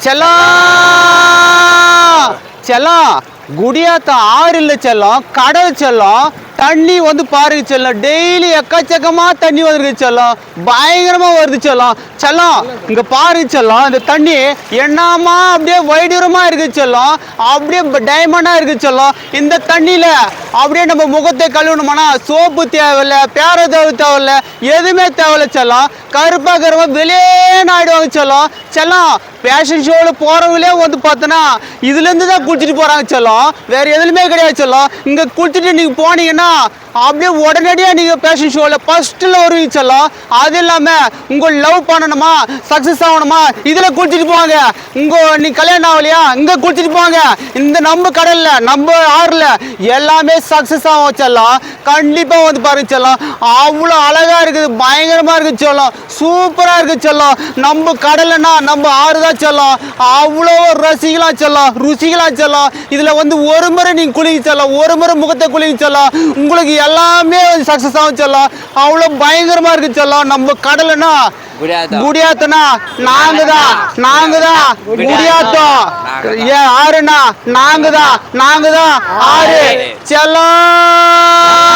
செல்லம் செல்லம் குடியாத்த ஆறு இல்லை செல்லம், கடல் செல்லம். தண்ணி வந்து பாருங்க செல்லம், டெய்லி எக்கச்சக்கமா தண்ணி வந்துருக்கு செல்லம், பயங்கரமா வருது செல்லம். செல்லம் இங்க பாருங்க செல்லம், இந்த தண்ணி என்னமா அப்படியே வைடூரமா இருக்கு செல்லம், அப்படியே டைமண்டா இருக்கு செல்லம். இந்த தண்ணியில அப்படியே நம்ம முகத்தை கழுவணுமானா சோப்பு தேவையில்ல, பேரதவு தேவையில்ல, எதுவுமே தேவையில்ல செல்லம். கருப்பா கருப்பா வெளியேன்னு ஆயிடுவாங்க செல்லம். செல்லம் ஃபேஷன் ஷோவில் போறவங்களே வந்து பார்த்தோன்னா இதுல இருந்து தான் குளிச்சுட்டு போறாங்க செல்லம், வேற எதுலையுமே கிடையாது செல்லம். இங்க குளிச்சுட்டு நீங்க போனீங்கன்னா அப்படியே உடனடியாக நீங்க ஃபேஷன் ஷோவில் ஃபர்ஸ்ட்ல வருவீங்க செல்லம். அது இல்லாம உங்க லவ் பண்ணணுமா, சக்சஸ் ஆகணுமா, இதுல குளிச்சுட்டு போவாங்க. நீ கல்யாணம் ஆகலையா, இங்க குளிச்சுட்டு போவாங்க. இந்த நம்ம கடல்ல நம்ம ஆறுல எல்லாமே சக்சஸ் ஆகும் செல்லம். கண்டிப்பா வந்து பாருங்க செல்லம், அவ்வளோ அழகா இருக்குது, பயங்கரமா இருக்கு செல்லம், சூப்பரா இருக்கு செல்லம். நம்ம கடல்னா நம்ம ஆறுதான் செல்லம், அவ்வளோ ரசிக்கலாம் செல்லம், ருசிக்கலாம் செல்லம். இதுல வந்து ஒரு முறை நீங்க குளிக்க செல்லம், ஒரு முறை முகத்தை குளிக்க செல்லம், உங்களுக்கு எல்லாமே சக்சஸ் ஆகும் செல்லம். அவ்வளோ பயங்கரமா இருக்கு செல்லம். நம்ம கடல்னா குடியாத்தனா நாங்க தான் குடியாத்தம், ஆறுனா நாங்க தான் ஆறு செல்லம்.